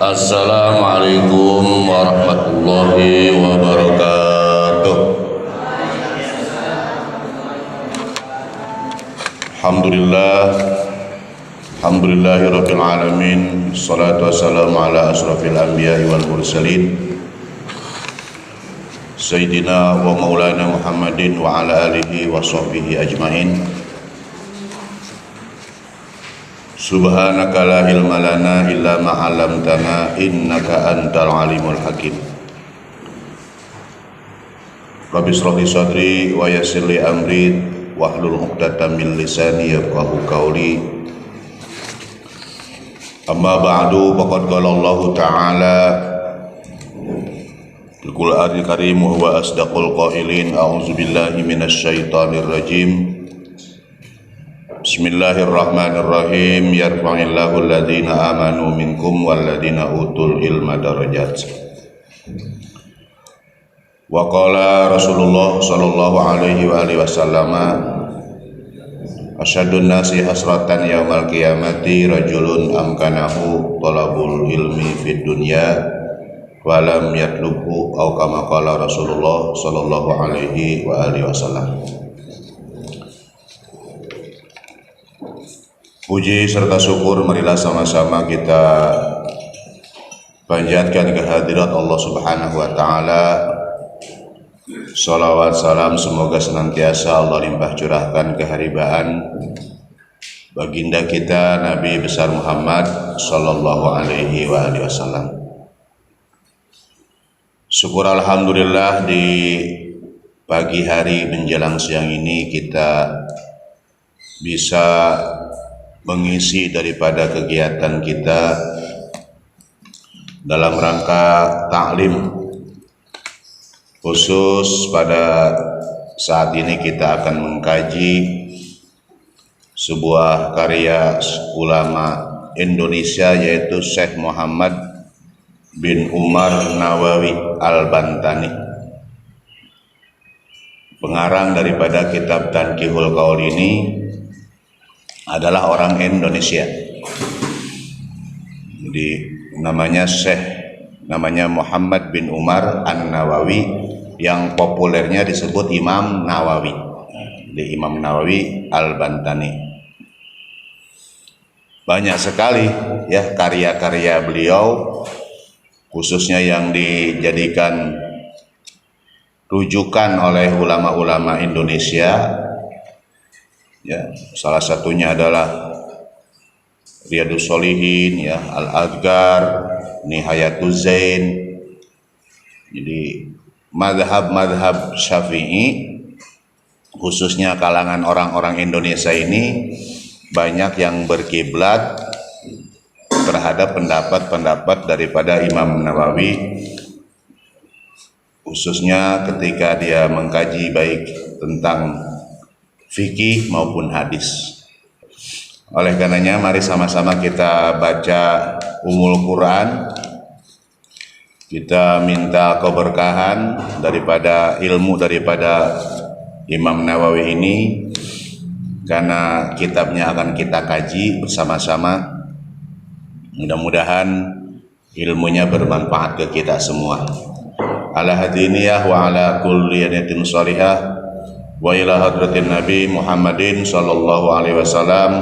Assalamualaikum warahmatullahi wabarakatuh. Alhamdulillahirabbil alamin. Shalatu wassalamu ala asrofil anbiya'i wal mursalin Sayyidina wa maulana Muhammadin wa ala alihi wa sahbihi ajmain. Subhanaka la ilma lana illa ma 'allamtana innaka antal alimul hakim. Rabbi shrah li sadri wa yassir li amri wahlul 'uqdatam min lisani yafqahu qawli. Amma ba'du, faqad qala Allah ta'ala fil Qur'anil Karim wa huwa asdaqul qailin. A'udzu billahi minasy syaithanir rajim. Bismillahirrahmanirrahim. Yarfa'illahu alladhina amanu minkum walladhina utul ilma darajat. Wa qala Rasulullah sallallahu alaihi wa alihi wasallam, asyadun nasi hasratan yaumal qiyamati rajulun amkanahu talabul ilmi fid dunya wa lam yatlubhu, au kama qala Rasulullah sallallahu alaihi wa alihi wasallam. Puji serta syukur marilah sama-sama kita panjatkan kehadirat Allah Subhanahu wa taala. Shalawat salam semoga senantiasa Allah limpah curahkan keharibaan baginda kita Nabi besar Muhammad sallallahu alaihi wa alihi wasallam. Syukur alhamdulillah di pagi hari menjelang siang ini kita bisa mengisi daripada kegiatan kita dalam rangka taklim. Khusus pada saat ini kita akan mengkaji sebuah karya ulama Indonesia, yaitu Syekh Muhammad bin Umar Nawawi Al-Bantani, pengarang daripada kitab Tanqihul Qaul ini adalah orang Indonesia. Jadi namanya Muhammad bin Umar An-Nawawi, yang populernya disebut Imam Nawawi. Jadi Imam Nawawi Al-Bantani. Banyak sekali ya karya-karya beliau, khususnya yang dijadikan rujukan oleh ulama-ulama Indonesia. Ya, salah satunya adalah Riyadhus Shalihin, ya, Al-Adhkar, Nihayatuz Zain. Jadi madhab Syafi'i, khususnya kalangan orang-orang Indonesia ini, banyak yang berkiblat terhadap pendapat-pendapat daripada Imam Nawawi, khususnya ketika dia mengkaji baik tentang fikih maupun hadis. Oleh karenanya mari sama-sama kita baca Ummul Quran. Kita minta keberkahan daripada ilmu daripada Imam Nawawi ini, karena kitabnya akan kita kaji bersama-sama. Mudah-mudahan ilmunya bermanfaat ke kita semua. Ala hadiniyah wa ala kulli niyatin shalihah wa ila hadratin Nabi Muhammadin sallallahu alaihi wasallam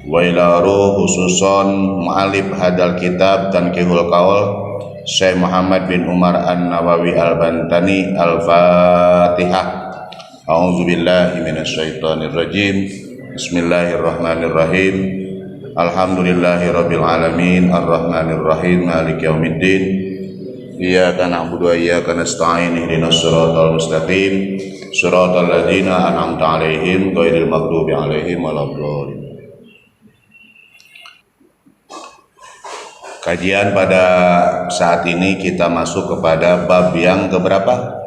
wa ila ruh khususon mu'alif hadal kitab Tanqihul Qaul Syekh Muhammad bin Umar An-Nawawi Al-Bantani. Al-Fatihah. A'udzu billahi minasyaitonir rajim. Bismillahirrahmanirrahim. Alhamdulillahirabbil alamin arrahmanir rahim maliki yaumiddin. Iyyaka na'budu wa iyyaka nasta'in ihdinas siratal mustaqim siratal ladzina an'amta 'alaihim ghairil maghdubi 'alaihim waladdallin. Kajian pada saat ini kita masuk kepada bab yang keberapa?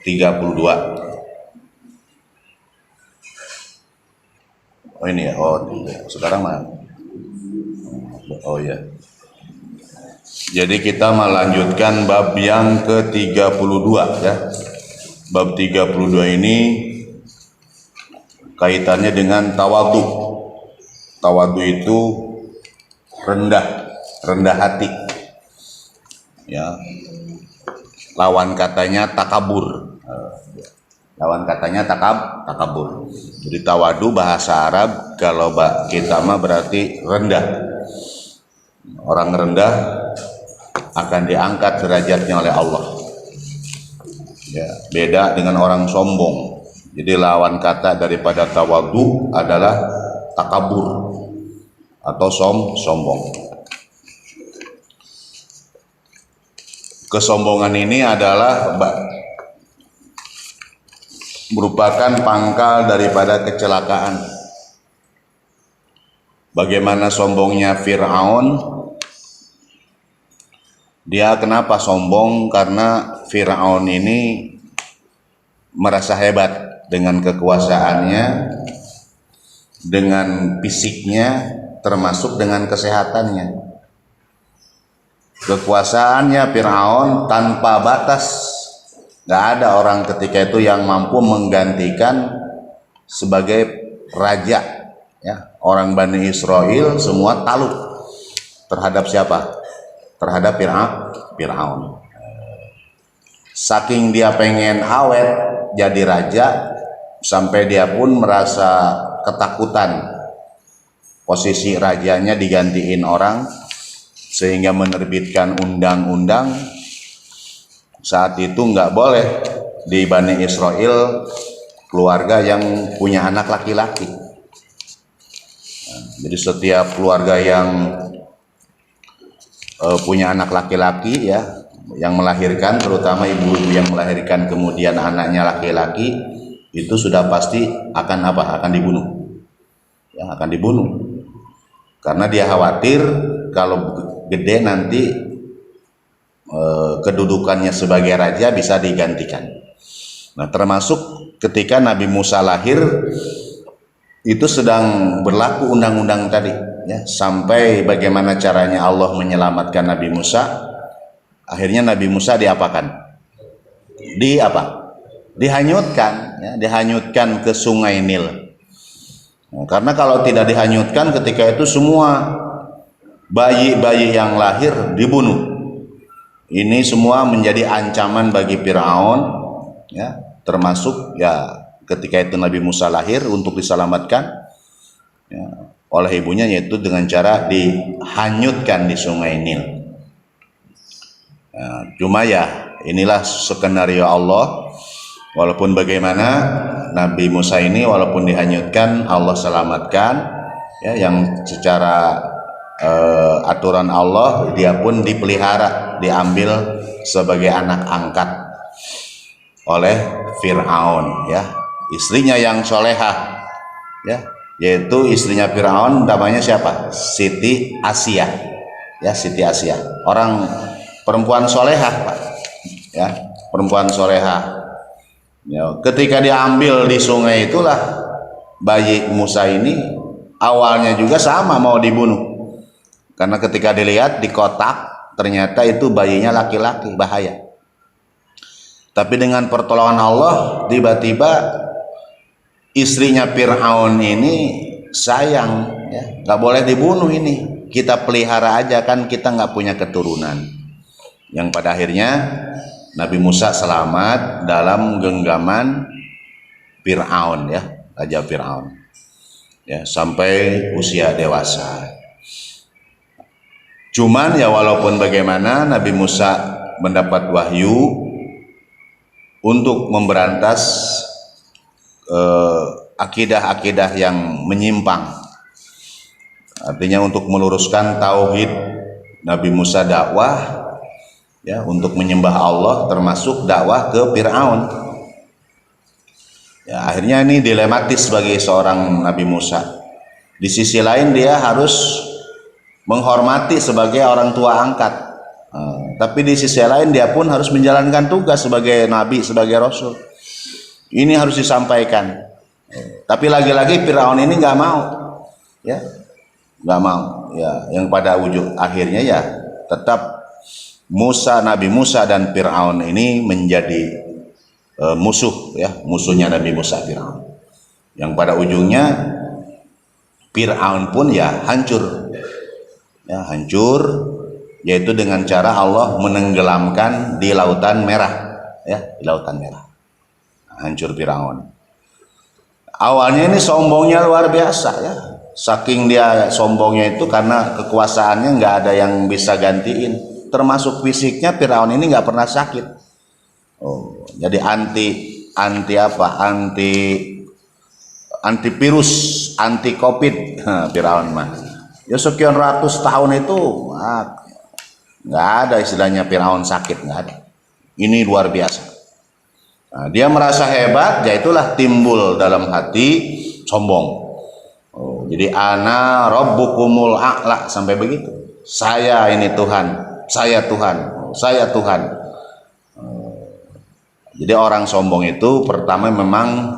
32. Oh ini ya, sekarang mana? Oh ya. Jadi kita melanjutkan bab yang ke-32 ya. Bab 32 ini kaitannya dengan tawadhu. Tawadhu itu rendah, rendah hati. Ya. Lawan katanya takabur. Lawan katanya takabur. Jadi tawadu bahasa Arab kalau kita mah berarti rendah. Orang rendah akan diangkat derajatnya oleh Allah. Ya, beda dengan orang sombong. Jadi lawan kata daripada tawadu adalah takabur atau sombong. Kesombongan ini adalah merupakan pangkal daripada kecelakaan. Bagaimana sombongnya Fir'aun? Dia kenapa sombong? Karena Fir'aun ini merasa hebat dengan kekuasaannya, dengan fisiknya, termasuk dengan kesehatannya. Kekuasaannya Fir'aun tanpa batas, gak ada orang ketika itu yang mampu menggantikan sebagai raja. Ya, orang Bani Israel semua takluk terhadap siapa? Terhadap Fir'aun. Saking dia pengen awet jadi raja, sampai dia pun merasa ketakutan posisi rajanya digantiin orang, sehingga menerbitkan undang-undang saat itu nggak boleh di Bani Israel keluarga yang punya anak laki-laki. Jadi setiap keluarga yang punya anak laki-laki, ya, yang melahirkan, terutama ibu-ibu yang melahirkan kemudian anaknya laki-laki, itu sudah pasti akan apa? Akan dibunuh. Ya, akan dibunuh. Karena dia khawatir kalau gede nanti kedudukannya sebagai raja bisa digantikan. Nah, termasuk ketika Nabi Musa lahir itu sedang berlaku undang-undang tadi, ya, sampai bagaimana caranya Allah menyelamatkan Nabi Musa. Akhirnya Nabi Musa diapakan? Dihanyutkan, ya, dihanyutkan ke Sungai Nil. Nah, karena kalau tidak dihanyutkan ketika itu semua bayi-bayi yang lahir dibunuh. Ini semua menjadi ancaman bagi Fir'aun, ya, termasuk ya ketika itu Nabi Musa lahir untuk diselamatkan, ya, oleh ibunya, yaitu dengan cara dihanyutkan di Sungai Nil. Ya, cuma ya inilah skenario Allah. Walaupun bagaimana Nabi Musa ini walaupun dihanyutkan, Allah selamatkan, ya, yang secara aturan Allah dia pun dipelihara, diambil sebagai anak angkat oleh Fir'aun, ya, istrinya yang solehah, ya, yaitu istrinya Fir'aun namanya siapa? Siti Asia, ya, Siti Asia, orang perempuan solehah, Pak, ya, perempuan solehah. Ya, ketika diambil di sungai itulah bayi Musa ini awalnya juga sama mau dibunuh. Karena ketika dilihat di kotak, ternyata itu bayinya laki-laki, bahaya. Tapi dengan pertolongan Allah, tiba-tiba istrinya Fir'aun ini sayang, ya, nggak boleh dibunuh ini. Kita pelihara aja, kan kita nggak punya keturunan. Yang pada akhirnya Nabi Musa selamat dalam genggaman Fir'aun, ya, Raja Fir'aun, ya, sampai usia dewasa. Cuman ya walaupun bagaimana Nabi Musa mendapat wahyu untuk memberantas akidah-akidah yang menyimpang. Artinya untuk meluruskan tauhid. Nabi Musa dakwah, ya, untuk menyembah Allah, termasuk dakwah ke Fir'aun. Ya, akhirnya ini dilematis bagi seorang Nabi Musa. Di sisi lain dia harus menghormati sebagai orang tua angkat, tapi di sisi lain dia pun harus menjalankan tugas sebagai nabi, sebagai rasul. Ini harus disampaikan. Tapi lagi-lagi Fir'aun ini nggak mau, ya, nggak mau, ya, yang pada ujung akhirnya ya tetap Nabi Musa dan Fir'aun ini menjadi musuh, ya, musuhnya Nabi Musa, Fir'aun. Yang pada ujungnya Fir'aun pun ya hancur. Ya, hancur yaitu dengan cara Allah menenggelamkan di lautan merah, ya, di lautan merah. Hancur Firaun. Awalnya ini sombongnya luar biasa, ya. Saking dia sombongnya itu karena kekuasaannya nggak ada yang bisa gantiin. Termasuk fisiknya Firaun ini nggak pernah sakit. Oh, jadi anti apa? Antivirus, anti COVID, Firaun mah. Ya sekian ratus tahun itu nggak ada istilahnya Firaun sakit, nggak ada. Ini luar biasa. Nah, dia merasa hebat, ya itulah timbul dalam hati sombong. Oh, jadi ana rabbukumul a'la, sampai begitu. Saya ini Tuhan, saya Tuhan, saya Tuhan. Jadi orang sombong itu pertama memang,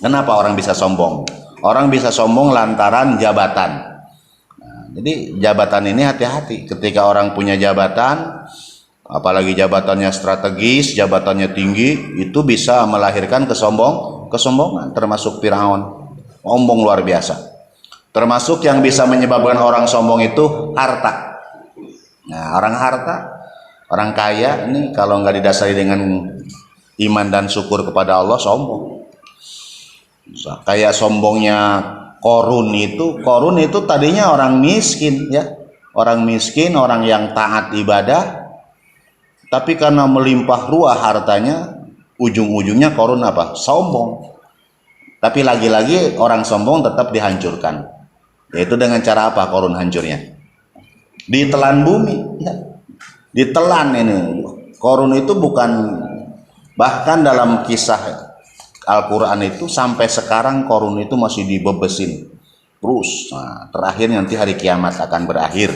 kenapa orang bisa sombong? Orang bisa sombong lantaran jabatan. Nah, jadi jabatan ini hati-hati. Ketika orang punya jabatan, apalagi jabatannya strategis, jabatannya tinggi, itu bisa melahirkan kesombongan, termasuk Firaun. Sombong luar biasa. Termasuk yang bisa menyebabkan orang sombong itu harta. Nah, orang kaya ini kalau nggak didasari dengan iman dan syukur kepada Allah, sombong. Kayak sombongnya Korun itu tadinya orang miskin, ya, orang miskin, orang yang taat ibadah. Tapi karena melimpah ruah hartanya, ujung-ujungnya Korun apa? Sombong. Tapi lagi-lagi orang sombong tetap dihancurkan. Yaitu dengan cara apa Korun hancurnya? Ditelan bumi. Ya. Ditelan ini. Korun itu bukan, bahkan dalam kisah Al-Quran itu sampai sekarang Korun itu masih dibebesin. Terus, nah, terakhir nanti hari kiamat akan berakhir.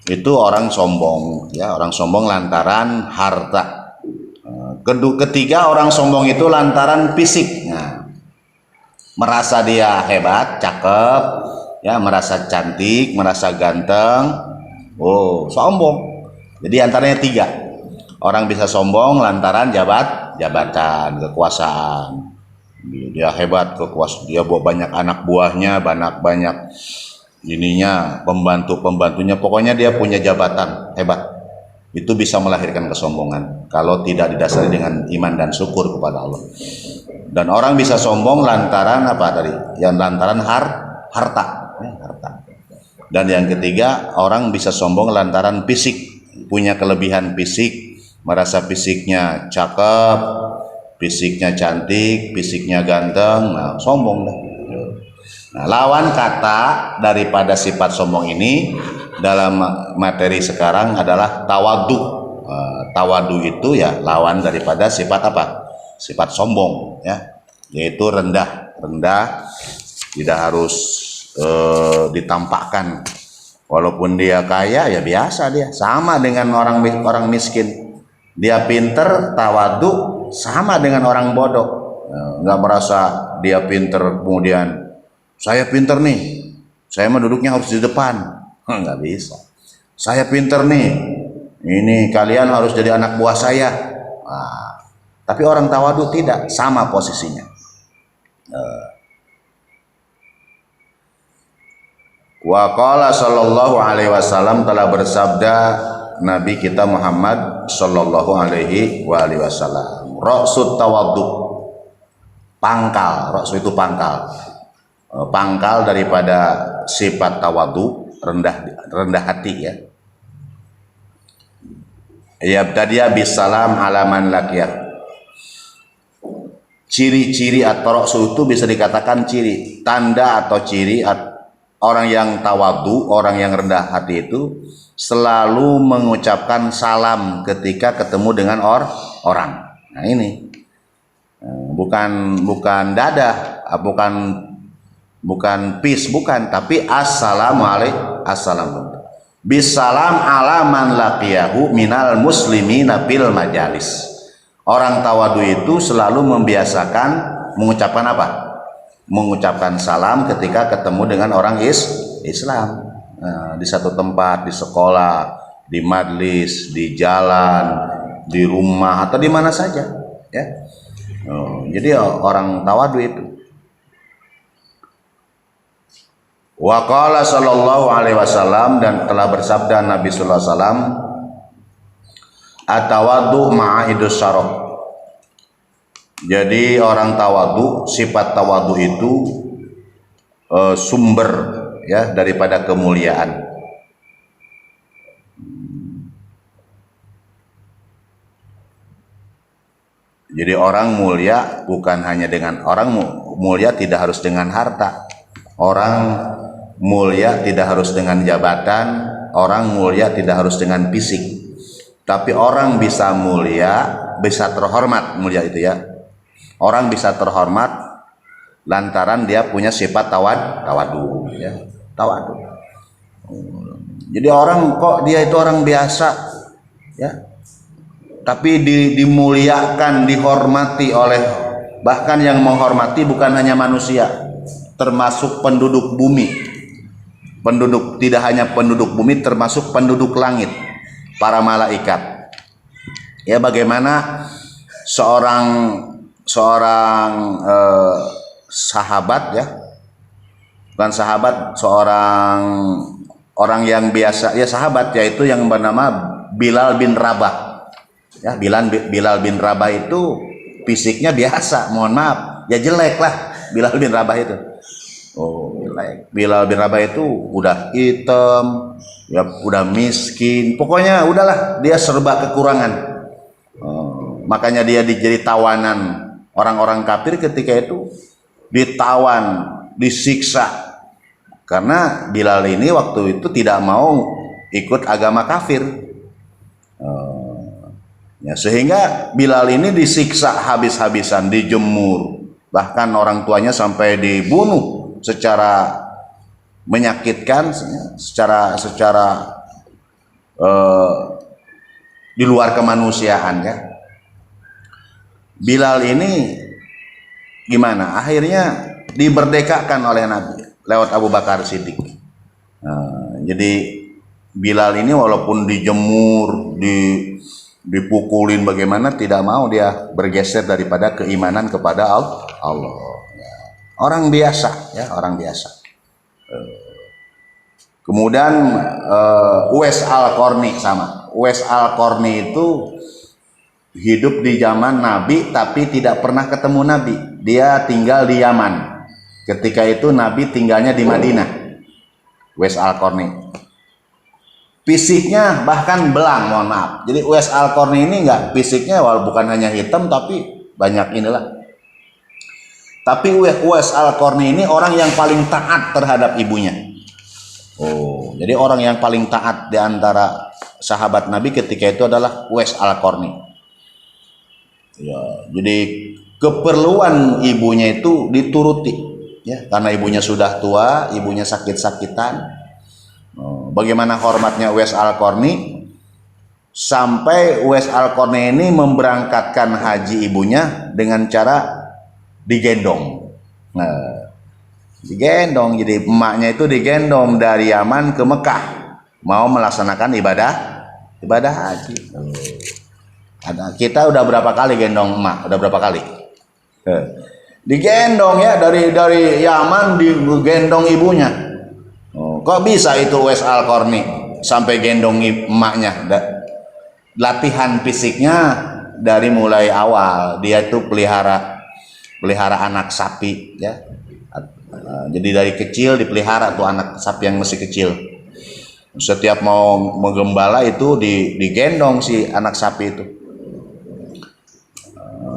Itu orang sombong, ya, orang sombong lantaran harta. Ketiga, orang sombong itu lantaran fisik. Nah, merasa dia hebat, cakep, ya, merasa cantik, merasa ganteng. Oh, sombong. Jadi antaranya tiga. Orang bisa sombong lantaran jabatan, kekuasaan. Dia hebat, kekuasaan. Dia banyak anak buahnya, banyak ininya, pembantunya, pokoknya dia punya jabatan hebat. Itu bisa melahirkan kesombongan kalau tidak didasari dengan iman dan syukur kepada Allah. Dan orang bisa sombong lantaran apa tadi? Yang lantaran harta, ya, harta. Dan yang ketiga, orang bisa sombong lantaran fisik, punya kelebihan fisik, merasa fisiknya cakep, fisiknya cantik, fisiknya ganteng, nah sombong dah. Nah, lawan kata daripada sifat sombong ini dalam materi sekarang adalah tawadu. Tawadu itu ya lawan daripada sifat apa? Sifat sombong, ya, yaitu rendah, tidak harus ditampakkan. Walaupun dia kaya, ya biasa dia, sama dengan orang miskin. Dia pinter, tawadu, sama dengan orang bodoh. Nggak merasa dia pinter kemudian saya pinter nih, saya mah duduknya harus di depan. Nggak bisa. Saya pinter nih, ini kalian harus jadi anak buah saya. Nah, tapi orang tawadu tidak, sama posisinya. Wa qala sallallahu alaihi wasallam, telah bersabda Nabi kita Muhammad sallallahu alaihi wasallam, ra'sut tawaddu, pangkal, ra'su itu pangkal daripada sifat tawadu, rendah hati, ya. Ya tadiya bisalam alaman lakiyah. Ciri-ciri atau ra'su itu bisa dikatakan ciri, tanda atau ciri orang yang tawadu, orang yang rendah hati itu selalu mengucapkan salam ketika ketemu dengan orang. Nah ini bukan dadah, bukan peace, bukan, tapi assalamualaikum, bisalam alaman laqiyahu minal muslimina fil majalis. Orang tawadu itu selalu membiasakan mengucapkan apa? Mengucapkan salam ketika ketemu dengan orang Islam. Nah, di satu tempat, di sekolah, di majlis, di jalan, di rumah, atau di mana saja, ya. Jadi orang tawadu itu. Wa qala sallallahu alaihi wasallam, dan telah bersabda Nabi sallallahu alaihi wasallam, atawaddu ma'idus syaraf. Jadi orang tawadu, sifat tawadu itu sumber ya daripada kemuliaan. Jadi orang mulia bukan hanya dengan orang mulia tidak harus dengan harta. Orang mulia tidak harus dengan jabatan, orang mulia tidak harus dengan fisik. Tapi orang bisa mulia, bisa terhormat, mulia itu ya. Orang bisa terhormat lantaran dia punya sifat tawadu ya. Tawadu. Jadi orang kok dia itu orang biasa ya. Tapi dimuliakan, dihormati oleh, bahkan yang menghormati bukan hanya manusia, termasuk penduduk bumi. Penduduk, tidak hanya penduduk bumi, termasuk penduduk langit, para malaikat. Ya, bagaimana seorang sahabat ya, bukan sahabat, seorang orang yang biasa ya, sahabat, yaitu yang bernama Bilal bin Rabah. Ya, Bilal bin Rabah itu fisiknya biasa, mohon maaf, ya jelek lah Bilal bin Rabah itu. Oh, jelek. Bilal bin Rabah itu udah hitam, ya udah miskin, pokoknya udahlah dia serba kekurangan. Makanya dia jadi tawanan orang-orang kafir ketika itu, ditawan, disiksa, karena Bilal ini waktu itu tidak mau ikut agama kafir. Ya, sehingga Bilal ini disiksa habis-habisan, dijemur, bahkan orang tuanya sampai dibunuh secara menyakitkan, secara di luar kemanusiaan ya. Bilal ini gimana? Akhirnya dimerdekakan oleh Nabi lewat Abu Bakar Siddiq. Jadi Bilal ini walaupun dijemur, dipukulin bagaimana, tidak mau dia bergeser daripada keimanan kepada Allah. Orang biasa ya, orang biasa. Kemudian Uwais Al-Qarni sama. Uwais Al-Qarni itu hidup di zaman Nabi tapi tidak pernah ketemu Nabi. Dia tinggal di Yaman. Ketika itu Nabi tinggalnya di Madinah. Uwais Al-Qarni. Fisiknya bahkan belang, mohon maaf. Jadi Uwais Al-Qarni ini enggak, fisiknya walaupun bukan hanya hitam tapi banyak inilah. Tapi Uwais Al-Qarni ini orang yang paling taat terhadap ibunya. Oh, jadi orang yang paling taat di antara sahabat Nabi ketika itu adalah Uwais Al-Qarni. Ya, jadi keperluan ibunya itu dituruti, ya, karena ibunya sudah tua, ibunya sakit-sakitan. Bagaimana hormatnya Uwais Al-Qarni sampai Uwais Al-Qarni ini memberangkatkan haji ibunya dengan cara digendong. Digendong, jadi emaknya itu digendong dari Yaman ke Mekah mau melaksanakan ibadah haji. Kita udah berapa kali gendong emak? Udah berapa kali? Digendong ya, dari Yaman digendong ibunya. Kok bisa itu Uwais Al-Qarni sampai gendong emaknya? Latihan fisiknya dari mulai awal, dia itu pelihara anak sapi ya. Jadi dari kecil dipelihara tuh anak sapi yang masih kecil. Setiap mau menggembala itu digendong si anak sapi itu.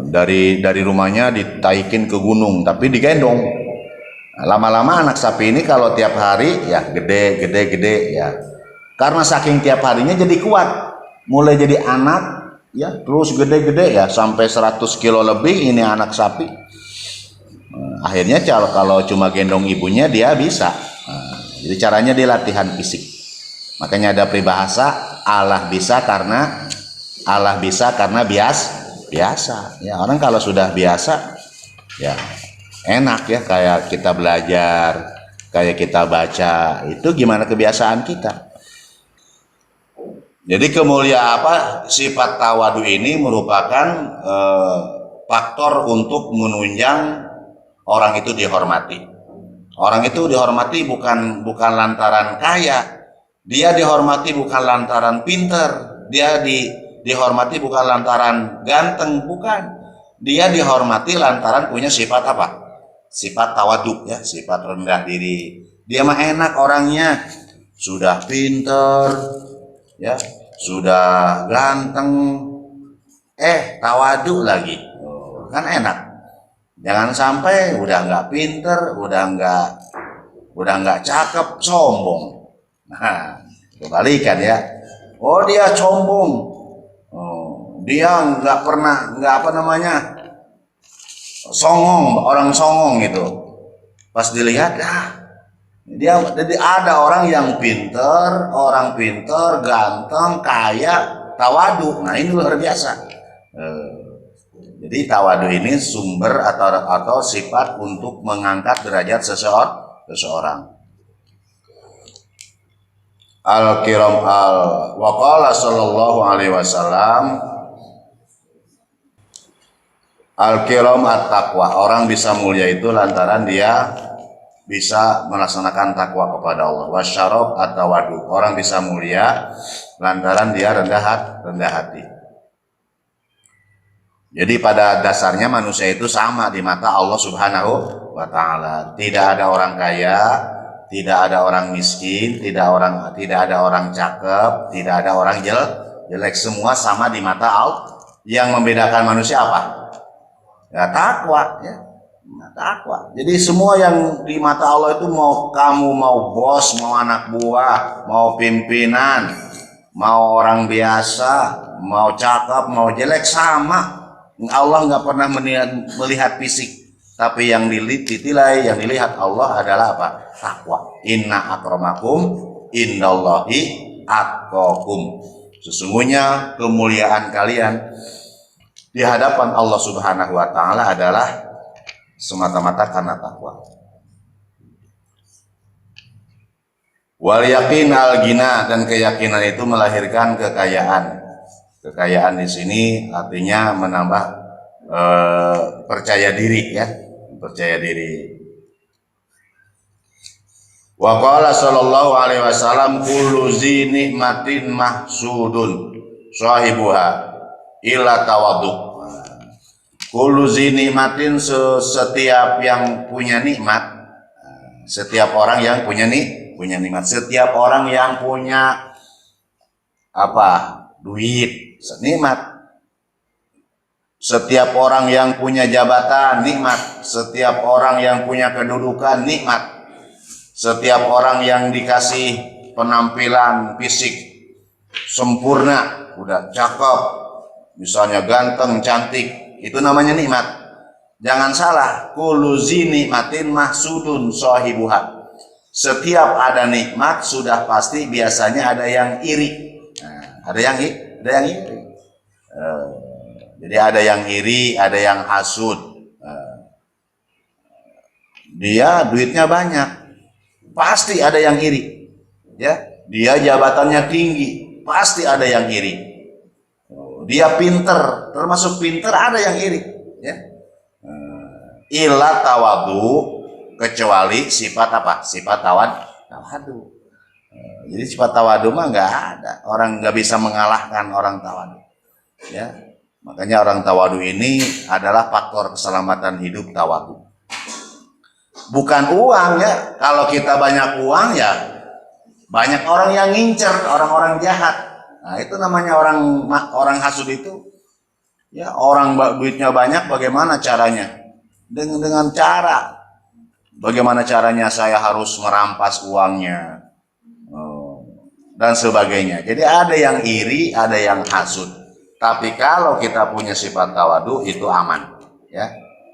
Dari rumahnya ditaikin ke gunung tapi digendong. Lama-lama anak sapi ini kalau tiap hari ya gede ya, karena saking tiap harinya jadi kuat, mulai jadi anak ya, terus gede ya sampai 100 kilo lebih ini anak sapi. Akhirnya kalau cuma gendong ibunya dia bisa. Jadi caranya dia latihan fisik. Makanya ada peribahasa Allah bisa karena biasa. Ya, orang kalau sudah biasa ya enak ya, kayak kita belajar, kayak kita baca, itu gimana kebiasaan kita. Jadi sifat tawadu ini merupakan faktor untuk menunjang orang itu dihormati. Orang itu dihormati bukan lantaran kaya, dia dihormati bukan lantaran pinter, dia dihormati bukan lantaran ganteng, bukan. Dia dihormati lantaran punya sifat apa? Sifat tawaduk, ya, sifat rendah diri. Dia mah enak orangnya, sudah pinter, ya, sudah ganteng, tawaduk lagi, kan enak. Jangan sampai udah nggak pinter, udah nggak cakep, sombong. Nah, kebalikan ya. Oh, dia sombong. Oh, dia nggak songong, orang songong gitu. Pas dilihat, dia jadi ada orang yang pinter, ganteng, kaya, tawadu. Nah, ini luar biasa. Jadi tawadu ini sumber atau sifat untuk mengangkat derajat seseorang. Al-kiram waqala sallallahu alaihi wasallam, al-kiram at-taqwa, orang bisa mulia itu lantaran dia bisa melaksanakan takwa kepada Allah. Wasyarab at-tawadu, orang bisa mulia lantaran dia rendah hati. Jadi pada dasarnya manusia itu sama di mata Allah Subhanahu wa Ta'ala. Tidak ada orang kaya, tidak ada orang miskin, tidak ada orang cakep, tidak ada orang jelek, semua sama di mata Allah. Yang membedakan manusia apa? Ya, takwa, ya. Takwa. Jadi semua yang di mata Allah itu, mau kamu mau bos, mau anak buah, mau pimpinan, mau orang biasa, mau cakep, mau jelek, sama. Allah nggak pernah melihat fisik, tapi yang dilihat Allah adalah apa? Takwa. Inna akramakum indallahi atqakum. Sesungguhnya kemuliaan kalian di hadapan Allah Subhanahu wa Ta'ala adalah semata-mata karena takwa. Wal yakin al gina, dan keyakinan itu melahirkan kekayaan. Kekayaan di sini artinya menambah percaya diri, ya, percaya diri. Wa qala sallallahu alaihi wasallam, kullu zi nikmatin mahsudun sahibuha illa tawaduk. Kullu zi nikmatin, setiap yang punya nikmat, setiap orang yang punya nikmat, setiap orang yang punya apa? Duit, nikmat. Setiap orang yang punya jabatan, nikmat. Setiap orang yang punya kedudukan, nikmat. Setiap orang yang dikasih penampilan fisik sempurna, udah cakep, misalnya ganteng, cantik, itu namanya nikmat. Jangan salah, kullu zi nikmatin mahsudun sahibuha. Setiap ada nikmat sudah pasti biasanya ada yang iri. Ada yang iri. Jadi ada yang iri, ada yang hasud. Dia duitnya banyak, pasti ada yang iri. Ya, dia jabatannya tinggi, pasti ada yang iri. Dia pinter, termasuk pinter, ada yang iri. Ya. Illa tawadu, kecuali sifat apa? Sifat tawadu. Jadi sifat tawadu mah nggak ada, orang nggak bisa mengalahkan orang tawadu, ya. Makanya orang tawadu ini adalah faktor keselamatan hidup tawadu. Bukan uang, ya. Kalau kita banyak uang, ya banyak orang yang ngincer, orang-orang jahat. Nah, itu namanya orang hasud itu. Ya, orang duitnya banyak, bagaimana caranya? Dengan cara, bagaimana caranya saya harus merampas uangnya, dan sebagainya. Jadi ada yang iri, ada yang hasud. Tapi kalau kita punya sifat tawadu, itu aman, ya,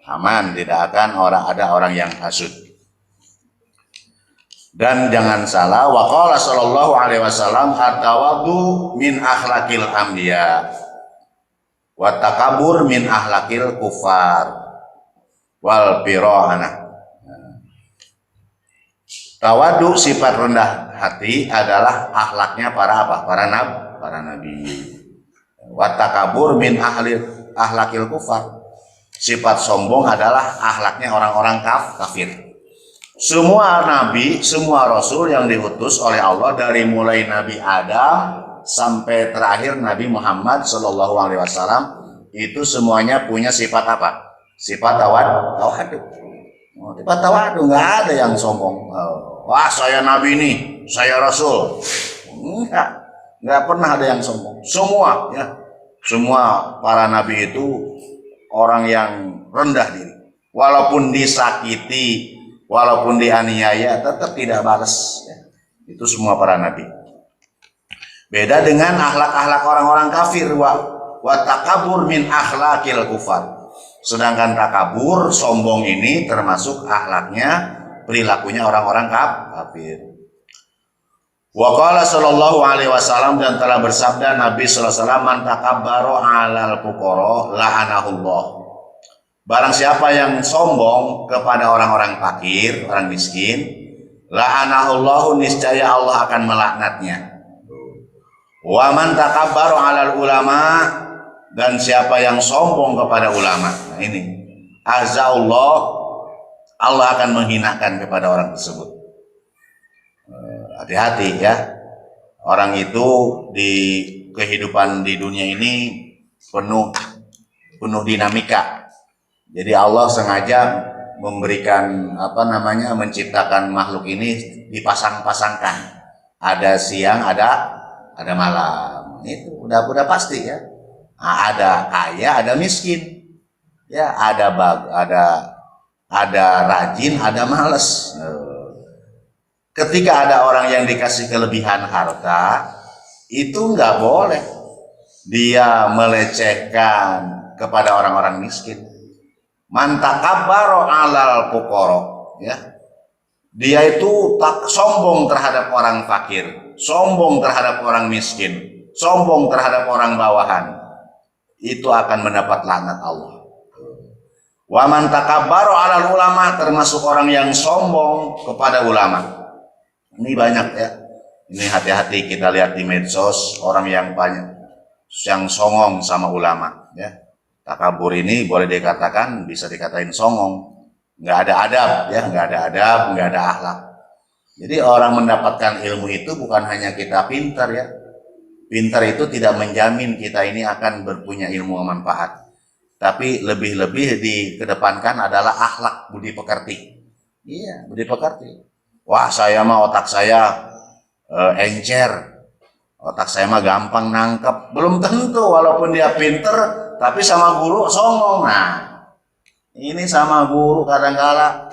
aman. Tidak akan ada orang yang hasud. Dan jangan salah, waqala sallallahu alaihi wasallam, at-tawadu min akhlaqil anbiya wa takabur min akhlaqil kufar wal birahana. Tawadu, sifat rendah hati, adalah akhlaknya para nabi. Wa takabur min akhlakil kufar, sifat sombong adalah akhlaknya orang-orang kafir. Semua nabi, semua rasul yang diutus oleh Allah dari mulai Nabi Adam sampai terakhir Nabi Muhammad Shallallahu Alaihi Wasallam itu semuanya punya sifat apa? Sifat tawadu. Sifat tawadu, nggak ada yang sombong. Wah, saya nabi ini, saya rasul. Nggak pernah ada yang sombong. Semua ya, semua para nabi itu orang yang rendah diri. Walaupun disakiti, walaupun dianiaya, tetap tidak balas. Ya. Itu semua para nabi. Beda dengan akhlak-akhlak orang-orang kafir. Wa takabur min akhlakil kufar. Sedangkan takabur, sombong ini termasuk akhlaknya, perilakunya orang-orang kafir. Wa qala sallallahu alaihi wasallam, dan telah bersabda Nabi sallallahu alaihi wasallam, man takabbara 'alal fuqara la'anahullah. Barang siapa yang sombong kepada orang-orang fakir, orang miskin, la'anahullahu, niscaya Allah akan melaknatnya. Wa man takabbara 'alal ulama, dan siapa yang sombong kepada ulama, nah ini azzaullah, Allah akan menghinakan kepada orang tersebut. Hati-hati ya, orang itu di kehidupan di dunia ini penuh dinamika. Jadi Allah sengaja memberikan menciptakan makhluk ini dipasang-pasangkan. Ada siang, ada malam. Itu udah pasti ya. Ada kaya, ada miskin. Ya, ada rajin, ada malas. Ketika ada orang yang dikasih kelebihan harta, itu nggak boleh dia melecehkan kepada orang-orang miskin. Man takabbara 'alal fuqara, ya. Dia itu tak sombong terhadap orang fakir, sombong terhadap orang miskin, sombong terhadap orang bawahan. Itu akan mendapat laknat Allah. Wa man takabbara 'alal ulama, termasuk orang yang sombong kepada ulama. Ini banyak ya. Ini hati-hati kita lihat di medsos, orang yang banyak yang songong sama ulama, ya. Takabur ini boleh dikatakan, bisa dikatain songong, nggak ada adab, ya, nggak ada adab, nggak ada akhlak. Jadi orang mendapatkan ilmu itu bukan hanya kita pintar ya, pintar itu tidak menjamin kita ini akan berpunya ilmu manfaat, tapi lebih-lebih dikedepankan adalah akhlak, budi pekerti. Iya, budi pekerti. Wah, saya mah otak saya encer, otak saya mah gampang nangkep. Belum tentu, walaupun dia pinter, tapi sama guru songong. Nah, ini sama guru kadang-kala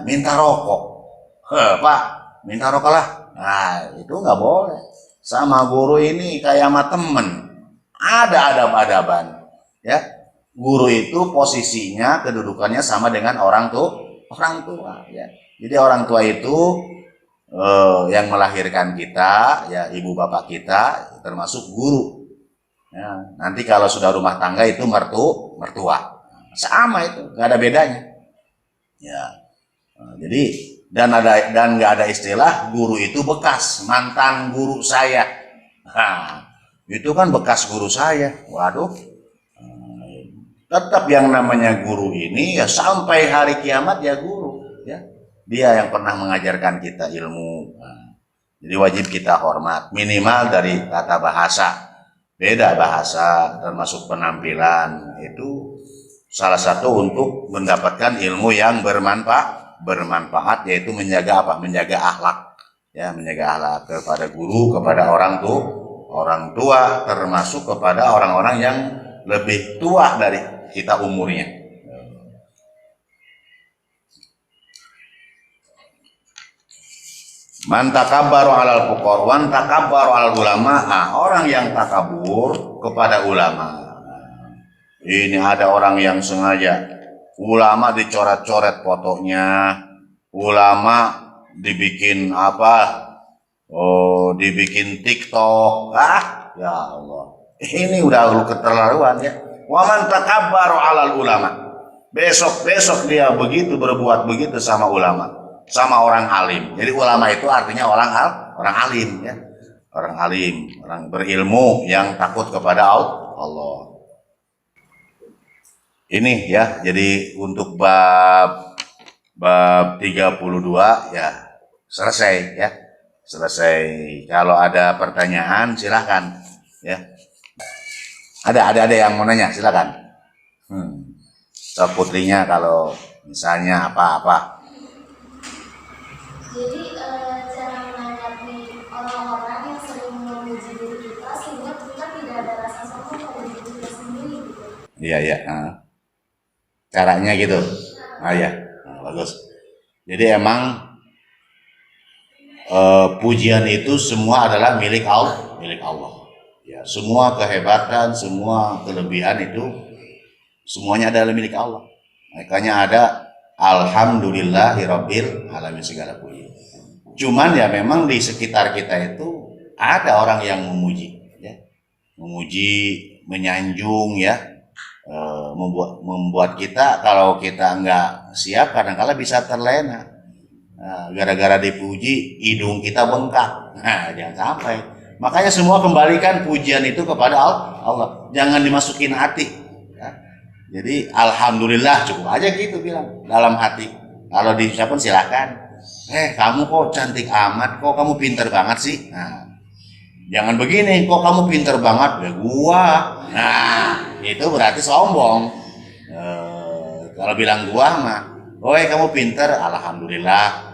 minta rokok. Pak, minta rokok lah. Nah, itu nggak boleh. Sama guru ini kayak sama temen, ada adab-adaban. Ya, guru itu posisinya, kedudukannya sama dengan orang tua. Ya. Jadi orang tua itu yang melahirkan kita, ya, ibu bapak kita, termasuk guru. Ya, nanti kalau sudah rumah tangga itu mertua, sama itu, nggak ada bedanya. Ya, jadi dan nggak ada istilah guru itu bekas, mantan guru saya. Nah, itu kan bekas guru saya. Waduh, tetap yang namanya guru ini ya sampai hari kiamat ya guru, ya. Dia yang pernah mengajarkan kita ilmu. Nah, jadi wajib kita hormat, minimal dari tata bahasa. Beda bahasa, termasuk penampilan, itu salah satu untuk mendapatkan ilmu yang bermanfaat, yaitu menjaga apa? Menjaga akhlak. Ya, menjaga akhlak kepada guru, kepada orang tua, termasuk kepada orang-orang yang lebih tua dari kita umurnya. Man takabbaru 'alal fuqara wa takabbaru 'alal ulama. Orang yang takabur kepada ulama. Ini ada orang yang sengaja ulama dicoret-coret fotonya, ulama dibikin dibikin TikTok. Ya Allah. Ini udah keterlaluan ya. Wa man takabbaru 'alal ulama. Besok dia berbuat begitu sama ulama, sama orang alim. Jadi ulama itu artinya orang alim ya. Orang alim, orang berilmu yang takut kepada Allah. Ini ya, jadi untuk bab bab 32 ya selesai ya. Selesai. Kalau ada pertanyaan silahkan ya. Ada yang mau nanya silahkan. Putrinya kalau misalnya apa-apa. Jadi cara menanggapi orang-orang yang sering memuji diri kita sehingga kita tidak ada rasa sombong pada diri kita sendiri gitu. Iya. Caranya gitu. Ya. Bagus. Jadi emang pujian itu semua adalah milik Allah. Ya, semua kehebatan, semua kelebihan itu semuanya adalah milik Allah. Makanya ada alhamdulillahirabbil alamin, segala puji. Cuman ya memang di sekitar kita itu ada orang yang memuji, ya. Memuji, menyanjung ya. Membuat kita kalau kita nggak siap kadang-kala bisa terlena. Gara-gara dipuji hidung kita bengkak. Nah, jangan sampai. Makanya semua kembalikan pujian itu kepada Allah. Jangan dimasukin hati. Ya. Jadi alhamdulillah cukup aja gitu bilang dalam hati. Kalau diucapkan silakan. Kamu kok cantik amat, kok kamu pinter banget sih. Nah, jangan begini, kok kamu pinter banget ya gua. Nah, itu berarti sombong. Kalau bilang gua mah, kamu pinter, alhamdulillah.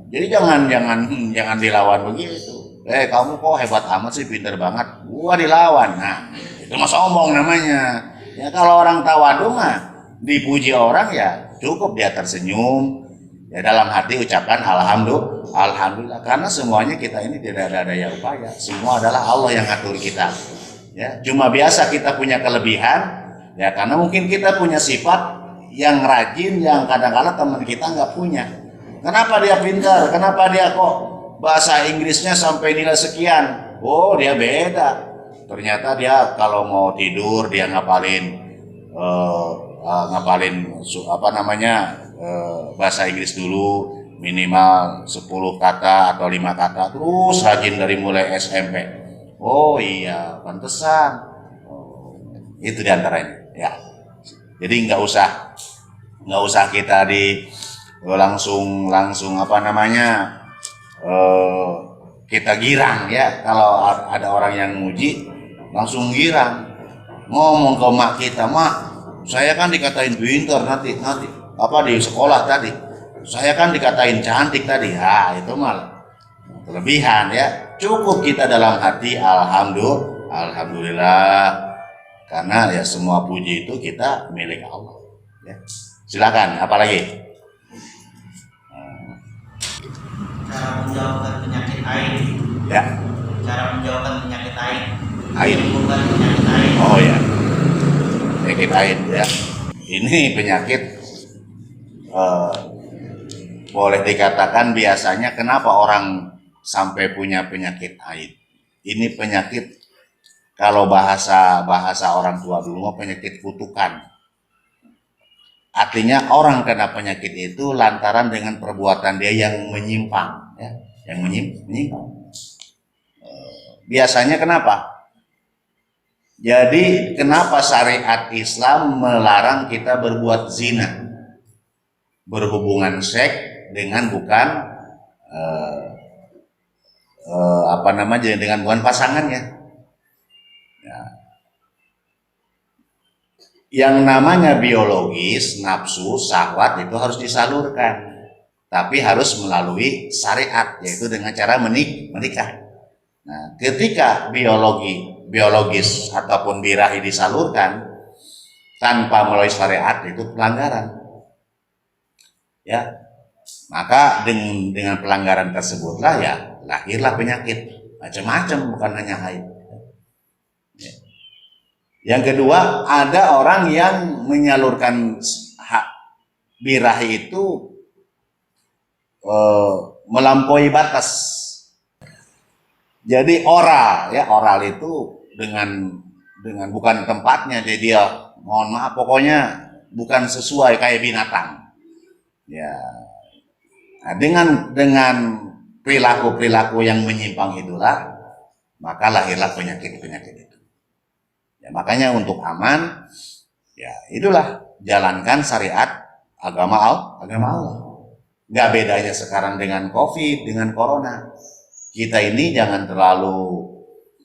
Jadi jangan dilawan begitu. Kamu kok hebat amat sih, pinter banget, gua dilawan. Nah, itu mah sombong namanya. Ya kalau orang tawadu mah dipuji orang ya cukup dia tersenyum. Ya dalam hati ucapkan alhamdulillah, karena semuanya kita ini tidak ada daya upaya, semua adalah Allah yang ngatur kita. Ya, cuma biasa kita punya kelebihan, ya karena mungkin kita punya sifat yang rajin, yang kadang-kadang teman kita nggak punya. Kenapa dia pintar? Kenapa dia kok bahasa Inggrisnya sampai nilai sekian? Oh, dia beda. Ternyata dia kalau mau tidur dia ngapalin bahasa Inggris dulu minimal 10 kata atau 5 kata, terus rajin dari mulai SMP. Oh iya, pantesan. Itu diantaranya ya. Jadi nggak usah kita langsung kita girang ya. Kalau ada orang yang muji langsung girang, ngomong ke mak kita, mak saya kan dikatain pintar nanti di sekolah tadi, saya kan dikatain cantik tadi. Itu malah kelebihan ya. Cukup kita dalam hati alhamdulillah, karena ya semua puji itu kita milik Allah ya. Silakan, apalagi? Cara menjauhkan penyakit ain. Ya. Cara menjauhkan penyakit ain. Bukan penyakit ain. Oh ya, penyakit ain ya. Ini penyakit boleh dikatakan biasanya kenapa orang sampai punya penyakit ain. Ini penyakit, kalau bahasa orang tua dulu penyakit kutukan. Artinya orang kena penyakit itu lantaran dengan perbuatan dia yang menyimpang, ya, yang menyimpang. Biasanya kenapa? Jadi kenapa syariat Islam melarang kita berbuat zina, berhubungan seks dengan bukan dengan bukan pasangannya. Ya. Yang namanya biologis, nafsu, syahwat itu harus disalurkan, tapi harus melalui syariat, yaitu dengan cara menikah. Nah, ketika biologis ataupun birahi disalurkan tanpa melalui syariat, itu pelanggaran. Ya, maka dengan pelanggaran tersebutlah ya lahirlah penyakit macam-macam, bukan hanya haid. Yang kedua, ada orang yang menyalurkan hak birahi itu melampaui batas. Jadi oral itu dengan bukan tempatnya, jadi dia mohon maaf pokoknya bukan sesuai, kayak binatang. Ya. Nah, dengan perilaku yang menyimpang itulah maka lahirlah penyakit itu. Ya, makanya untuk aman, ya itulah jalankan syariat agama Allah. Nggak bedanya sekarang dengan COVID, dengan corona. Kita ini jangan terlalu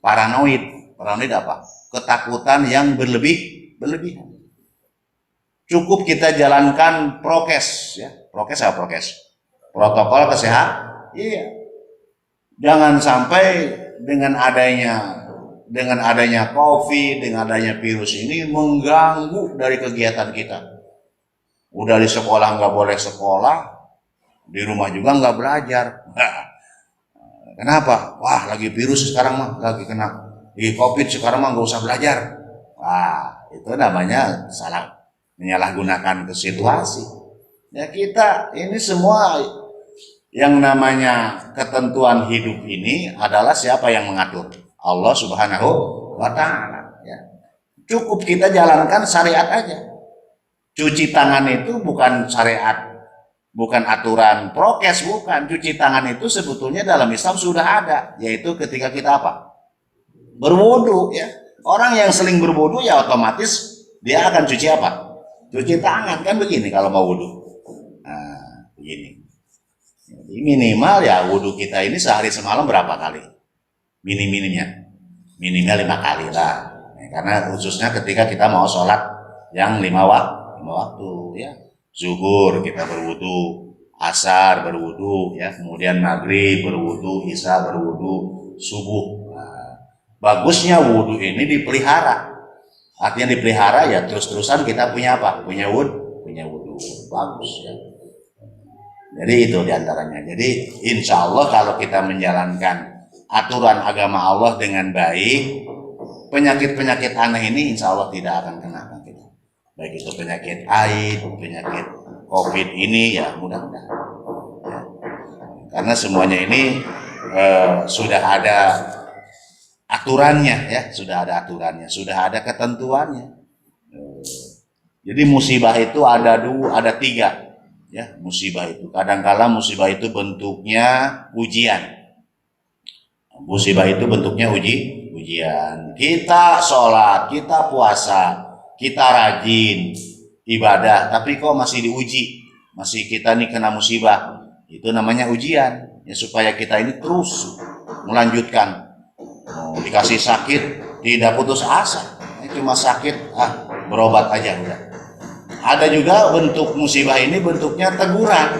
paranoid. Paranoid apa? Ketakutan yang berlebihan. Cukup kita jalankan prokes, ya. Prokes apa prokes? Protokol kesehatan. Iya. Jangan sampai dengan adanya COVID, dengan adanya virus ini mengganggu dari kegiatan kita. Udah di sekolah nggak boleh sekolah, di rumah juga nggak belajar. Kenapa? Wah, lagi virus sekarang mah, lagi kena di COVID sekarang mah nggak usah belajar. Wah, itu namanya salah menyalahgunakan ke situasi. Ya kita ini semua yang namanya ketentuan hidup ini adalah siapa yang mengatur? Allah Subhanahu wa Ta'ala. Ya. Cukup kita jalankan syariat aja. Cuci tangan itu bukan syariat, bukan aturan prokes, bukan. Cuci tangan itu sebetulnya dalam Islam sudah ada, yaitu ketika kita apa? Berwudu, ya. Orang yang sering berwudu ya otomatis dia akan cuci apa? Cuci tangan, kan begini kalau mau wudu. Nah, begini. Jadi minimal ya wudu kita ini sehari semalam berapa kali? Minimalnya 5 kali lah. Ya, karena khususnya ketika kita mau sholat yang 5 waktu, ya. Zuhur kita berwudu, asar berwudu, ya, kemudian maghrib berwudu, isya berwudu, subuh. Nah, bagusnya wudu ini dipelihara. Artinya dipelihara ya terus-terusan kita punya apa? Punya wudu, bagus, ya. Jadi itu diantaranya. Jadi insya Allah kalau kita menjalankan aturan agama Allah dengan baik, penyakit-penyakit aneh ini insya Allah tidak akan kena kita. Baik itu penyakit AIDS, penyakit COVID ini ya mudah-mudahan. Ya. Karena semuanya ini sudah ada aturannya, ya, sudah ada aturannya, sudah ada ketentuannya. Jadi musibah itu ada 3. Ya, musibah itu kadangkala musibah itu bentuknya ujian. Musibah itu bentuknya ujian. Kita sholat, kita puasa, kita rajin ibadah, tapi kok masih diuji, masih kita nih kena musibah. Itu namanya ujian, ya, supaya kita ini terus melanjutkan. Dikasih sakit tidak putus asa, cuma sakit berobat aja udah. Ada juga bentuk musibah ini bentuknya teguran.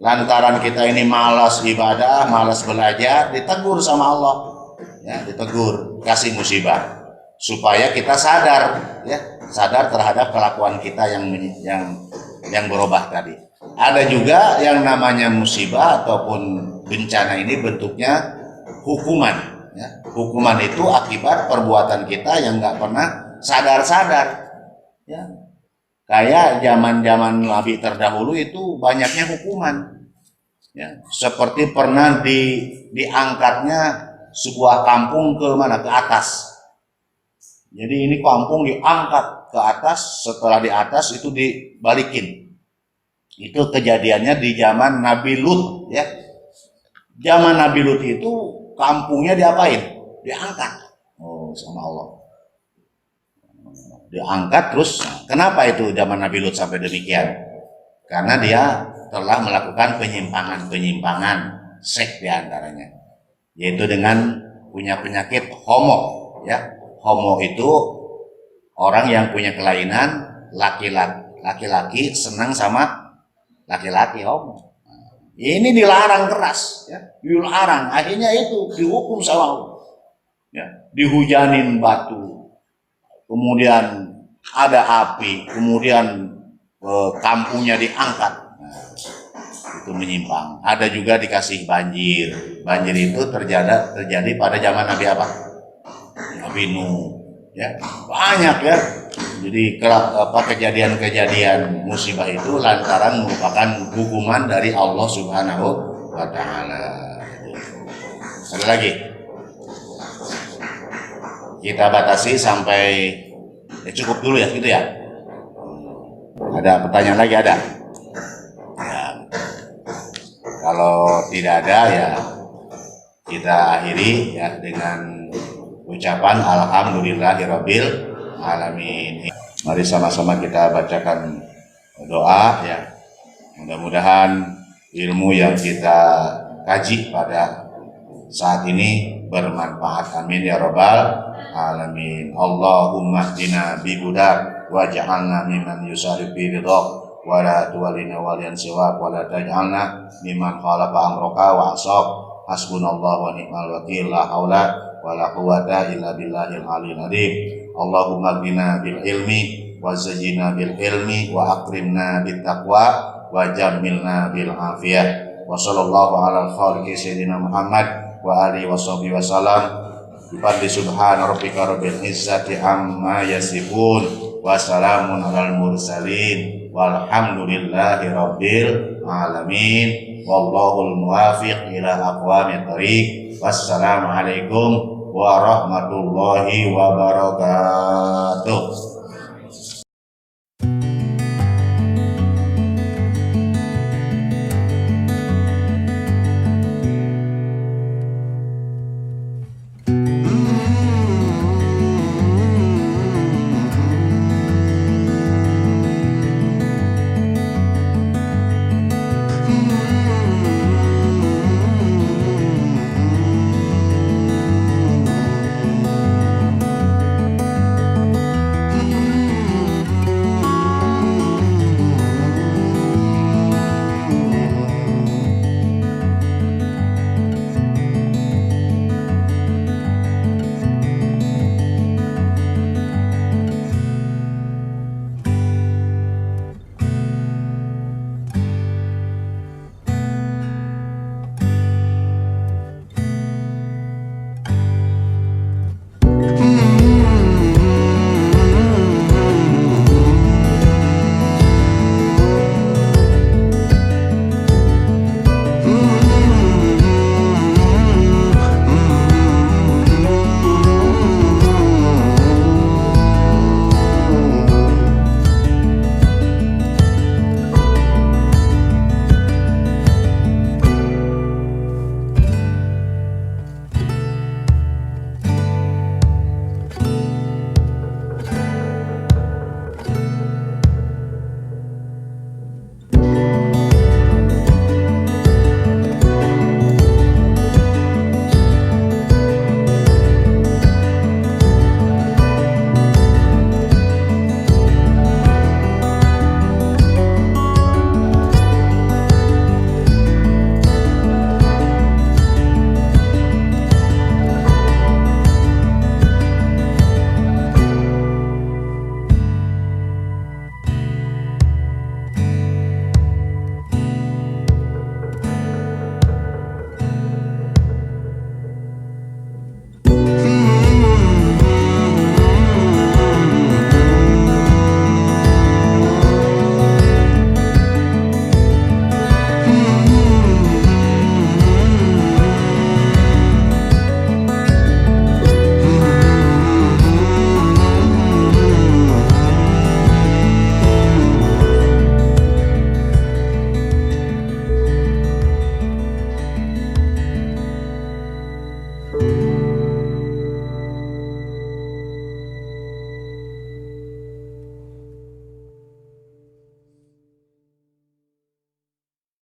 Lantaran kita ini malas ibadah, malas belajar, ditegur sama Allah. Ya, ditegur, kasih musibah supaya kita sadar, ya, sadar terhadap kelakuan kita yang berubah tadi. Ada juga yang namanya musibah ataupun bencana ini bentuknya hukuman. Ya. Hukuman itu akibat perbuatan kita yang nggak pernah sadar. Ya, kayak zaman Nabi terdahulu itu banyaknya hukuman. Ya, seperti pernah diangkatnya sebuah kampung ke mana? Ke atas. Jadi ini kampung diangkat ke atas, setelah di atas itu dibalikin. Itu kejadiannya di zaman Nabi Lut, ya. Zaman Nabi Lut itu kampungnya diapain? Diangkat. Oh, sama Allah. Diangkat terus. Kenapa itu zaman Nabi Lut sampai demikian? Karena dia telah melakukan penyimpangan seks diantaranya, yaitu dengan punya penyakit homo, ya. Homo itu orang yang punya kelainan, laki-laki senang sama laki-laki, homo. Ini dilarang keras, ya. Dilarang, akhirnya itu dihukum sama Allah, ya. Dihujanin batu, kemudian ada api, kemudian kampungnya diangkat. Nah, itu menyimpang. Ada juga dikasih banjir. Banjir itu terjadi pada zaman Nabi apa? Nabi Nuh. Ya, banyak, ya. Jadi kejadian-kejadian musibah itu lantaran merupakan hukuman dari Allah Subhanahu wa Ta'ala. Sekali lagi, kita batasi sampai cukup dulu, ya, gitu ya. Ada pertanyaan lagi, ada? Ya. Kalau tidak ada, ya kita akhiri, ya, dengan ucapan alhamdulillahirabbil alamin. Mari sama-sama kita bacakan doa ya. Mudah-mudahan ilmu yang kita kaji pada saat ini bermanfaat. Amin ya rabbal alamin. Allahumma hdina bi hudak waj'alna mimman yusarifu fi ridhaq wa la tuwallina waliyan siwak wa la taj'alna mimman khalafa amraka wa asaq. Hasbunallahu wa ni'mal wakil, la haula wa la quwwata illa billahil aliyyil azim. Allahumma hdina bil ilmi wa zayyina bil ilmi wa akrimna bit taqwa wa jamilna bil afiyah. Wa sallallahu ala khaliqi sayyidina Muhammad wa alihi wa sahbihi wa salam. Bi subhana rabbika rabbil izzati amma yasifun wa salamun alal mursalin walhamdulillahi rabbil alamin. Wallahul muwafiq ila aqwamit thoriq. Wassalamu alaikum warahmatullahi wabarakatuh.